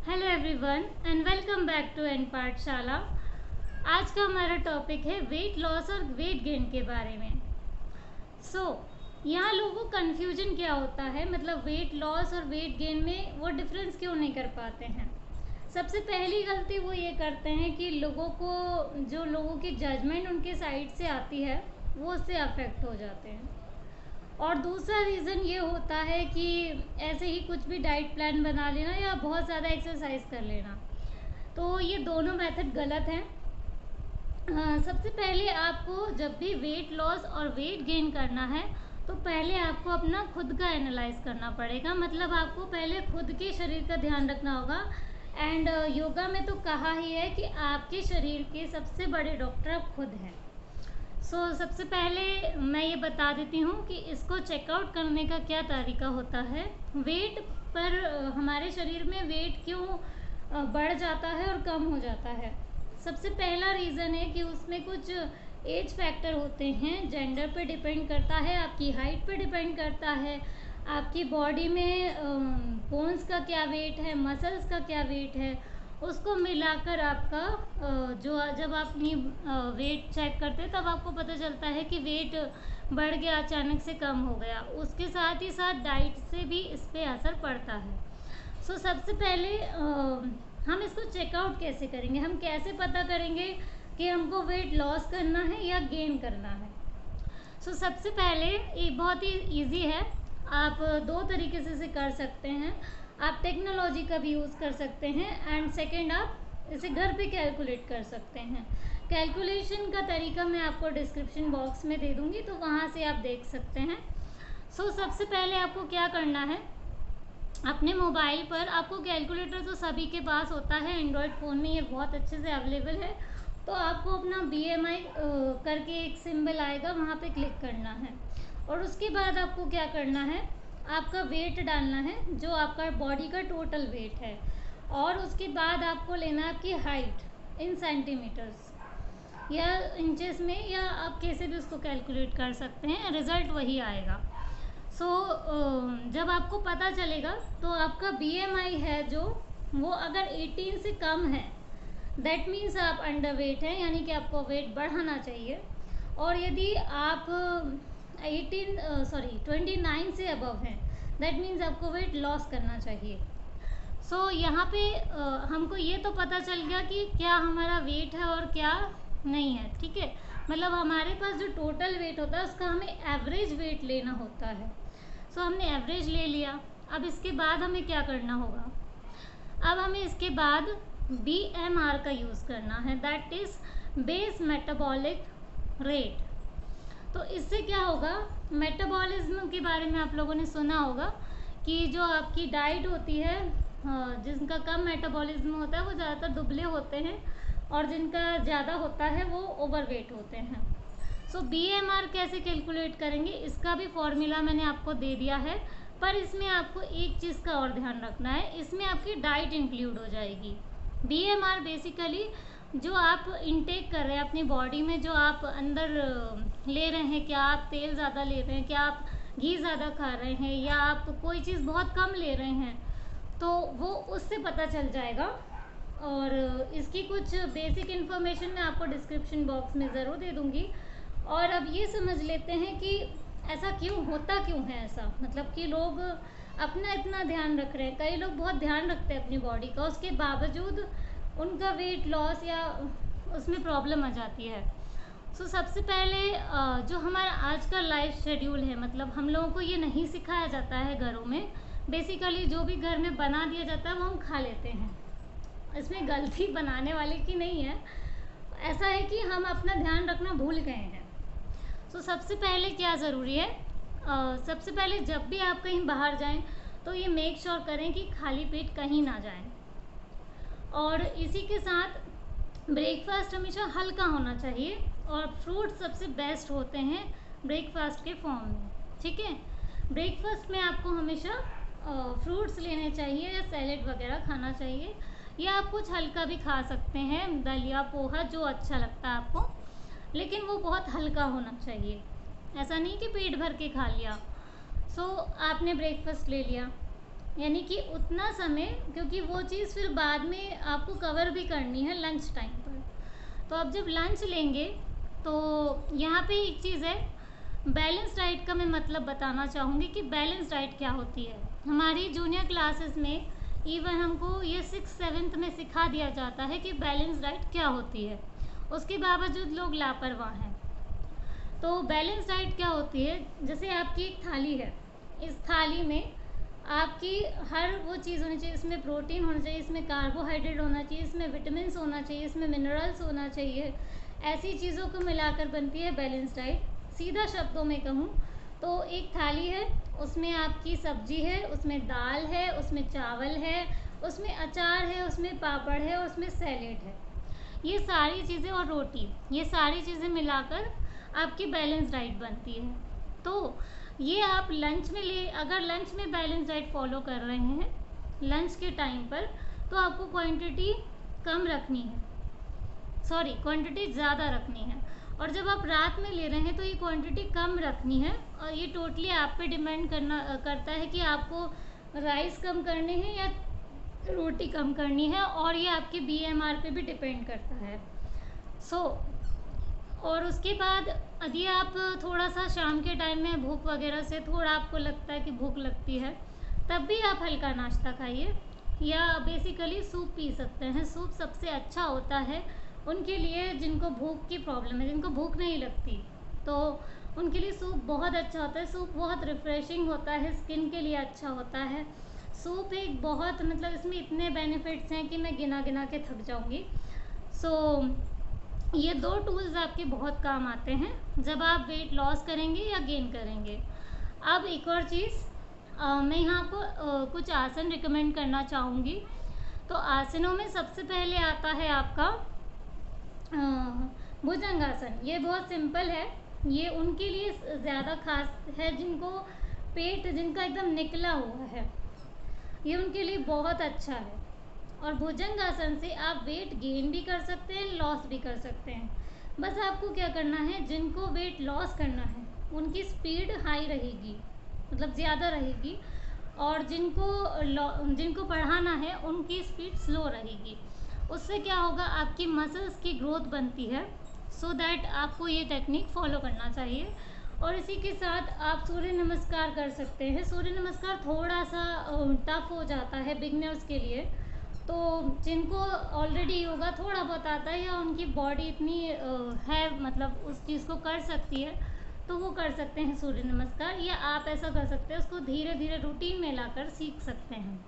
Hello everyone and welcome back to एन पाठशाला। आज का हमारा टॉपिक है वेट लॉस और वेट गेन के बारे में। यहाँ लोगों को कन्फ्यूजन क्या होता है, मतलब वेट लॉस और वेट गेन में वो डिफरेंस क्यों नहीं कर पाते हैं। सबसे पहली गलती वो ये करते हैं कि लोगों की जजमेंट उनके साइड से आती है वो उससे अफेक्ट हो जाते हैं। और दूसरा रीज़न ये होता है कि ऐसे ही कुछ भी डाइट प्लान बना लेना या बहुत ज़्यादा एक्सरसाइज कर लेना, तो ये दोनों मेथड गलत हैं। सबसे पहले आपको जब भी वेट लॉस और वेट गेन करना है तो पहले आपको अपना खुद का एनालाइज करना पड़ेगा, मतलब आपको पहले खुद के शरीर का ध्यान रखना होगा। एंड योगा में तो कहा ही है कि आपके शरीर के सबसे बड़े डॉक्टर आप खुद हैं। सबसे पहले मैं ये बता देती हूँ कि इसको चेकआउट करने का क्या तरीका होता है। वेट पर हमारे शरीर में वेट क्यों बढ़ जाता है और कम हो जाता है। सबसे पहला रीज़न है कि उसमें कुछ एज फैक्टर होते हैं, जेंडर पे डिपेंड करता है, आपकी हाइट पे डिपेंड करता है, आपकी बॉडी में बोन्स का क्या वेट है, मसल्स का क्या वेट है, उसको मिलाकर आपका जब आप अपनी वेट चेक करते हैं तब आपको पता चलता है कि वेट बढ़ गया, अचानक से कम हो गया। उसके साथ ही साथ डाइट से भी इस पर असर पड़ता है। सबसे पहले हम इसको चेकआउट कैसे करेंगे, हम कैसे पता करेंगे कि हमको वेट लॉस करना है या गेन करना है। सबसे पहले ये बहुत ही ईजी है, आप दो तरीके से इसे कर सकते हैं। आप टेक्नोलॉजी का भी यूज़ कर सकते हैं एंड सेकंड आप इसे घर पे कैलकुलेट कर सकते हैं। कैलकुलेशन का तरीका मैं आपको डिस्क्रिप्शन बॉक्स में दे दूँगी, तो वहाँ से आप देख सकते हैं। सबसे पहले आपको क्या करना है, अपने मोबाइल पर आपको कैलकुलेटर तो सभी के पास होता है, एंड्रॉयड फ़ोन में ये बहुत अच्छे से अवेलेबल है। तो आपको अपना BMI करके एक सिंबल आएगा, वहाँ पे क्लिक करना है और उसके बाद आपको क्या करना है, आपका वेट डालना है जो आपका बॉडी का टोटल वेट है, और उसके बाद आपको लेना है आपकी हाइट इन सेंटीमीटर्स या इंचेस में, या आप कैसे भी उसको कैलकुलेट कर सकते हैं, रिज़ल्ट वही आएगा। जब आपको पता चलेगा तो आपका BMI है जो वो अगर 18 से कम है दैट मीन्स आप अंडर वेट हैं, यानी कि आपको वेट बढ़ाना चाहिए। और यदि आप 29 से अबव हैं दैट मीन्स आपको वेट लॉस करना चाहिए। यहाँ पे हमको ये तो पता चल गया कि क्या हमारा वेट है और क्या नहीं है, ठीक है। मतलब हमारे पास जो टोटल वेट होता है उसका हमें एवरेज वेट लेना होता है। हमने एवरेज ले लिया। अब इसके बाद हमें क्या करना होगा, अब हमें इसके बाद BMR का यूज़ करना है, that is base metabolic rate. तो इससे क्या होगा, मेटाबॉलिज्म के बारे में आप लोगों ने सुना होगा कि जो आपकी डाइट होती है, जिनका कम मेटाबॉलिज्म होता है वो ज़्यादातर दुबले होते हैं, और जिनका ज़्यादा होता है वो ओवरवेट होते हैं। BMR कैसे कैलकुलेट करेंगे, इसका भी फॉर्मूला मैंने आपको दे दिया है, पर इसमें आपको एक चीज़ का और ध्यान रखना है, इसमें आपकी डाइट इंक्लूड हो जाएगी। BMR बेसिकली जो आप इनटेक कर रहे हैं अपनी बॉडी में, जो आप अंदर ले रहे हैं, क्या आप तेल ज़्यादा ले रहे हैं, क्या आप घी ज़्यादा खा रहे हैं, या आप कोई चीज़ बहुत कम ले रहे हैं, तो वो उससे पता चल जाएगा। और इसकी कुछ बेसिक इन्फॉर्मेशन मैं आपको डिस्क्रिप्शन बॉक्स में ज़रूर दे दूँगी। और अब ये समझ लेते हैं कि ऐसा क्यों होता, क्यों है ऐसा, मतलब कि लोग अपना इतना ध्यान रख रहे हैं, कई लोग बहुत ध्यान रखते हैं अपनी बॉडी का, उसके बावजूद उनका वेट लॉस या उसमें प्रॉब्लम आ जाती है। सबसे पहले जो हमारा आज का लाइफ शेड्यूल है, मतलब हम लोगों को ये नहीं सिखाया जाता है घरों में, बेसिकली जो भी घर में बना दिया जाता है वो हम खा लेते हैं। इसमें गलती बनाने वाले की नहीं है, ऐसा है कि हम अपना ध्यान रखना भूल गए हैं। सबसे पहले क्या ज़रूरी है, सबसे पहले जब भी आप कहीं बाहर जाएं तो ये मेक श्योर करें कि खाली पेट कहीं ना जाएं, और इसी के साथ ब्रेकफास्ट हमेशा हल्का होना चाहिए, और फ्रूट सबसे बेस्ट होते हैं ब्रेकफास्ट के फॉर्म में, ठीक है। ब्रेकफास्ट में आपको हमेशा फ्रूट्स लेने चाहिए या सैलेड वगैरह खाना चाहिए, या आप कुछ हल्का भी खा सकते हैं, दलिया पोहा जो अच्छा लगता है आपको, लेकिन वो बहुत हल्का होना चाहिए, ऐसा नहीं कि पेट भर के खा लिया। आपने ब्रेकफास्ट ले लिया, यानी कि उतना समय, क्योंकि वो चीज़ फिर बाद में आपको कवर भी करनी है लंच टाइम पर। तो अब जब लंच लेंगे तो यहाँ पे एक चीज़ है, बैलेंस डाइट का मैं मतलब बताना चाहूँगी कि बैलेंस डाइट क्या होती है। हमारी जूनियर क्लासेस में इवन हमको ये 6th-7th में सिखा दिया जाता है कि बैलेंस डाइट क्या होती है, उसके बावजूद लोग लापरवाह हैं। तो बैलेंस डाइट क्या होती है, जैसे आपकी एक थाली है, इस थाली में आपकी हर वो चीज़ होनी चाहिए, इसमें प्रोटीन होना चाहिए, इसमें कार्बोहाइड्रेट होना चाहिए, इसमें विटामिन्स होना चाहिए, इसमें मिनरल्स होना चाहिए, ऐसी चीज़ों को मिलाकर बनती है बैलेंस डाइट। सीधा शब्दों में कहूँ तो एक थाली है, उसमें आपकी सब्जी है, उसमें दाल है, उसमें चावल है, उसमें अचार है, उसमें पापड़ है और उसमें सैलेड है, ये सारी चीज़ें और रोटी, ये सारी चीज़ें मिलाकर आपकी बैलेंस डाइट बनती है। तो ये आप लंच में अगर लंच में बैलेंस डाइट फॉलो कर रहे हैं लंच के टाइम पर, तो आपको क्वांटिटी कम रखनी है, सॉरी क्वांटिटी ज़्यादा रखनी है। और जब आप रात में ले रहे हैं तो ये क्वांटिटी कम रखनी है, और ये टोटली आप पे डिपेंड करता है कि आपको राइस कम करने हैं या रोटी कम करनी है, और ये आपके BMR पे भी डिपेंड करता है। और उसके बाद यदि आप थोड़ा सा शाम के टाइम में भूख वगैरह से थोड़ा आपको लगता है कि भूख लगती है, तब भी आप हल्का नाश्ता खाइए, या बेसिकली सूप पी सकते हैं। सूप सबसे अच्छा होता है उनके लिए जिनको भूख की प्रॉब्लम है, जिनको भूख नहीं लगती, तो उनके लिए सूप बहुत अच्छा होता है। सूप बहुत रिफ़्रेशिंग होता है, स्किन के लिए अच्छा होता है। सूप एक बहुत मतलब इसमें इतने बेनिफिट्स हैं कि मैं गिना गिना के थक जाऊंगी। ये 2 टूल्स आपके बहुत काम आते हैं जब आप वेट लॉस करेंगे या गेन करेंगे। अब एक और चीज़, मैं यहाँ आपको कुछ आसन रिकमेंड करना चाहूँगी। तो आसनों में सबसे पहले आता है आपका भुजंगासन। ये बहुत सिंपल है, ये उनके लिए ज़्यादा खास है जिनको पेट जिनका एकदम निकला हुआ है, ये उनके लिए बहुत अच्छा है। और भुजंगासन से आप वेट गेन भी कर सकते हैं, लॉस भी कर सकते हैं। बस आपको क्या करना है, जिनको वेट लॉस करना है उनकी स्पीड हाई रहेगी, मतलब ज़्यादा रहेगी, और जिनको बढ़ाना है उनकी स्पीड स्लो रहेगी। उससे क्या होगा, आपकी मसल्स की ग्रोथ बनती है। सो दैट आपको ये टेक्निक फॉलो करना चाहिए। और इसी के साथ आप सूर्य नमस्कार कर सकते हैं। सूर्य नमस्कार थोड़ा सा टफ हो जाता है बिगनर्स के लिए, तो जिनको ऑलरेडी योगा थोड़ा बहुत आता है या उनकी बॉडी इतनी है मतलब उस चीज़ को कर सकती है, तो वो कर सकते हैं सूर्य नमस्कार। या आप ऐसा कर सकते हैं, उसको धीरे धीरे रूटीन में लाकर सीख सकते हैं।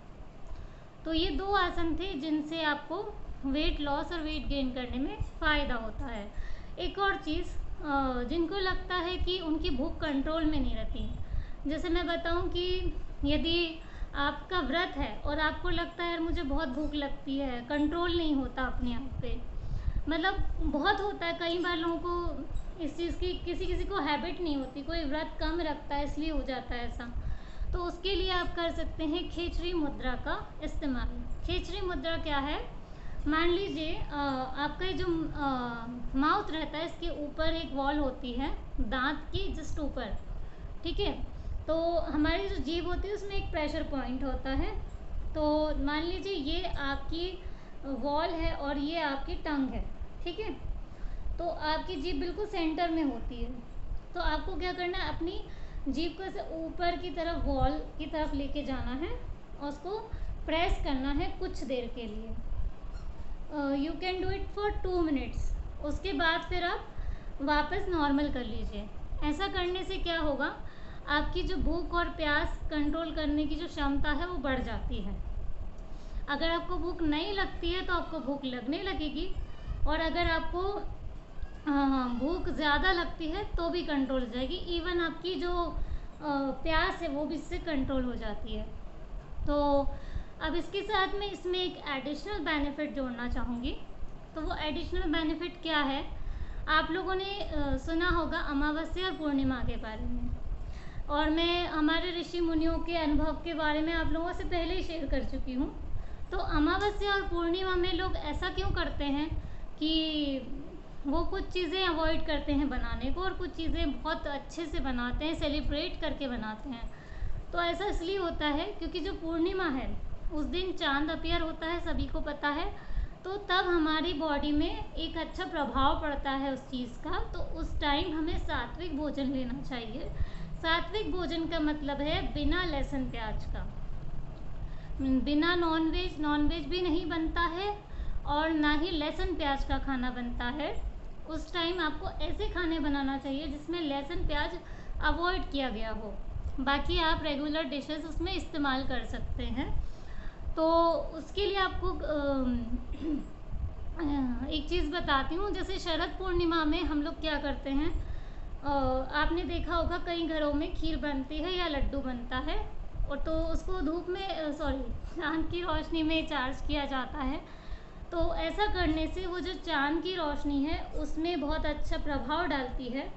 तो ये 2 आसन थे जिनसे आपको वेट लॉस और वेट गेन करने में फ़ायदा होता है। एक और चीज़, जिनको लगता है कि उनकी भूख कंट्रोल में नहीं रहती, जैसे मैं बताऊं कि यदि आपका व्रत है और आपको लगता है यार मुझे बहुत भूख लगती है, कंट्रोल नहीं होता अपने आप पे, मतलब बहुत होता है कई बार लोगों को इस चीज़ की, किसी किसी को हैबिट नहीं होती, कोई व्रत कम रखता है इसलिए हो जाता है ऐसा। तो उसके लिए आप कर सकते हैं खेचरी मुद्रा का इस्तेमाल। खेचरी मुद्रा क्या है, मान लीजिए आपका जो माउथ रहता है इसके ऊपर एक वॉल होती है दांत की जस्ट ऊपर, ठीक है। तो हमारी जो जीभ होती है उसमें एक प्रेशर पॉइंट होता है। तो मान लीजिए ये आपकी वॉल है और ये आपकी टंग है, ठीक है। तो आपकी जीभ बिल्कुल सेंटर में होती है। तो आपको क्या करना है, अपनी जीभ को ऐसे ऊपर की तरफ वॉल की तरफ लेके जाना है और उसको प्रेस करना है कुछ देर के लिए। You can do it for 2 minutes. उसके बाद फिर आप वापस नॉर्मल कर लीजिए। ऐसा करने से क्या होगा, आपकी जो भूख और प्यास कंट्रोल करने की जो क्षमता है वो बढ़ जाती है। अगर आपको भूख नहीं लगती है तो आपको भूख लगने लगेगी, और अगर आपको भूख ज़्यादा लगती है तो भी कंट्रोल हो जाएगी। इवन आपकी जो प्यास है वो भी इससे कंट्रोल हो जाती है। तो अब इसके साथ में इसमें एक एडिशनल बेनिफिट जोड़ना चाहूँगी। तो वो एडिशनल बेनिफिट क्या है, आप लोगों ने सुना होगा अमावस्या और पूर्णिमा के बारे में, और मैं हमारे ऋषि मुनियों के अनुभव के बारे में आप लोगों से पहले ही शेयर कर चुकी हूँ। तो अमावस्या और पूर्णिमा में लोग ऐसा क्यों करते हैं कि वो कुछ चीज़ें अवॉइड करते हैं बनाने को और कुछ चीज़ें बहुत अच्छे से बनाते हैं, सेलिब्रेट करके बनाते हैं। तो ऐसा इसलिए होता है क्योंकि जो पूर्णिमा है उस दिन चांद अपीयर होता है, सभी को पता है। तो तब हमारी बॉडी में एक अच्छा प्रभाव पड़ता है उस चीज़ का। तो उस टाइम हमें सात्विक भोजन लेना चाहिए। सात्विक भोजन का मतलब है बिना लहसुन प्याज का, बिना नॉनवेज भी नहीं बनता है और ना ही लहसुन प्याज का खाना बनता है। उस टाइम आपको ऐसे खाने बनाना चाहिए जिसमें लहसुन प्याज अवॉइड किया गया हो। बाकी आप रेगुलर डिशेस उसमें इस्तेमाल कर सकते हैं। तो उसके लिए आपको एक चीज़ बताती हूँ। जैसे शरद पूर्णिमा में हम लोग क्या करते हैं, आपने देखा होगा कई घरों में खीर बनती है या लड्डू बनता है, और तो उसको धूप में चांद की रोशनी में चार्ज किया जाता है। तो ऐसा करने से वो जो चांद की रोशनी है उसमें बहुत अच्छा प्रभाव डालती है।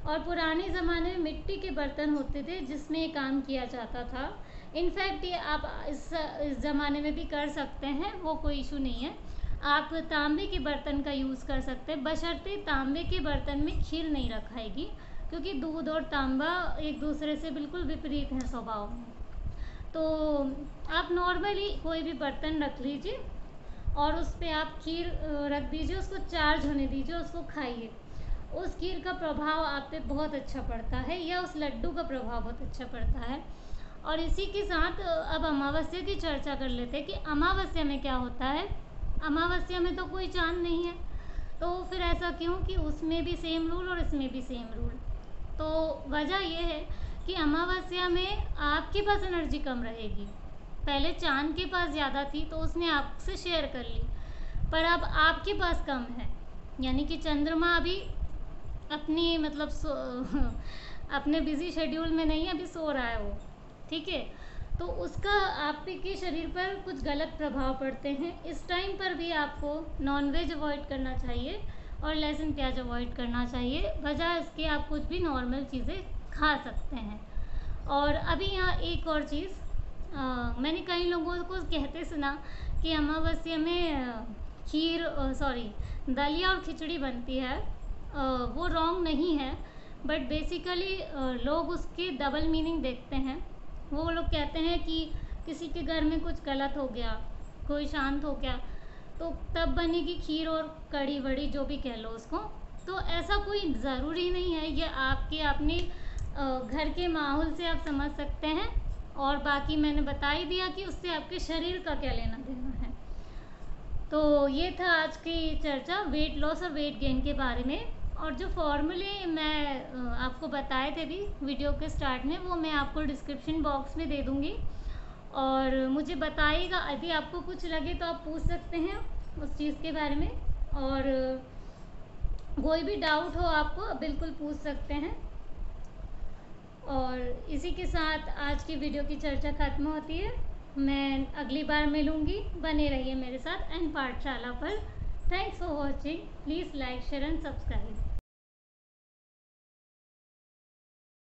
और पुराने ज़माने में मिट्टी के बर्तन होते थे जिसमें ये काम किया जाता था। इनफैक्ट ये आप इस ज़माने में भी कर सकते हैं, वो कोई इशू नहीं है। आप तांबे के बर्तन का यूज़ कर सकते हैं, बशर्ते तांबे के बर्तन में खीर नहीं रखाएगी, क्योंकि दूध और तांबा एक दूसरे से बिल्कुल विपरीत हैं स्वभाव में। तो आप नॉर्मली कोई भी बर्तन रख लीजिए और उस पर आप खीर रख दीजिए, उसको चार्ज होने दीजिए, उसको खाइए। उस खीर का प्रभाव आप पे बहुत अच्छा पड़ता है, या उस लड्डू का प्रभाव बहुत अच्छा पड़ता है। और इसी के साथ अब अमावस्या की चर्चा कर लेते हैं कि अमावस्या में क्या होता है। अमावस्या में तो कोई चांद नहीं है, तो फिर ऐसा क्यों कि उसमें भी सेम रूल और इसमें भी सेम रूल। तो वजह यह है कि अमावस्या में आपके पास एनर्जी कम रहेगी। पहले चांद के पास ज़्यादा थी तो उसने आपसे शेयर कर ली, पर अब आपके पास कम है। यानी कि चंद्रमा अभी अपनी अपने बिजी शेड्यूल में नहीं, अभी सो रहा है वो, ठीक है। तो उसका आपके शरीर पर कुछ गलत प्रभाव पड़ते हैं। इस टाइम पर भी आपको नॉनवेज अवॉइड करना चाहिए और लहसुन प्याज अवॉइड करना चाहिए। वजह इसके आप कुछ भी नॉर्मल चीज़ें खा सकते हैं। और अभी यहाँ एक और चीज़, मैंने कई लोगों को कहते सुना कि अमावस्या में दलिया और खिचड़ी बनती है। वो रॉन्ग नहीं है, बट बेसिकली लोग उसके डबल मीनिंग देखते हैं। वो लोग कहते हैं कि किसी के घर में कुछ गलत हो गया, कोई शांत हो गया, तो तब बनेगी खीर और कड़ी वड़ी जो भी कह लो उसको। तो ऐसा कोई ज़रूरी नहीं है, ये आपके अपने घर के माहौल से आप समझ सकते हैं। और बाकी मैंने बता ही दिया कि उससे आपके शरीर का क्या लेना देना है। तो ये था आज की चर्चा वेट लॉस और वेट गेन के बारे में। और जो फॉर्मूले मैं आपको बताए थे भी वीडियो के स्टार्ट में, वो मैं आपको डिस्क्रिप्शन बॉक्स में दे दूँगी। और मुझे बताइएगा, यदि आपको कुछ लगे तो आप पूछ सकते हैं उस चीज़ के बारे में। और कोई भी डाउट हो आपको बिल्कुल पूछ सकते हैं। और इसी के साथ आज की वीडियो की चर्चा खत्म होती है। मैं अगली बार मिलूँगी, बने रहिए मेरे साथ एंड पाठशाला पर। Thanks for watching. Please like, share and subscribe.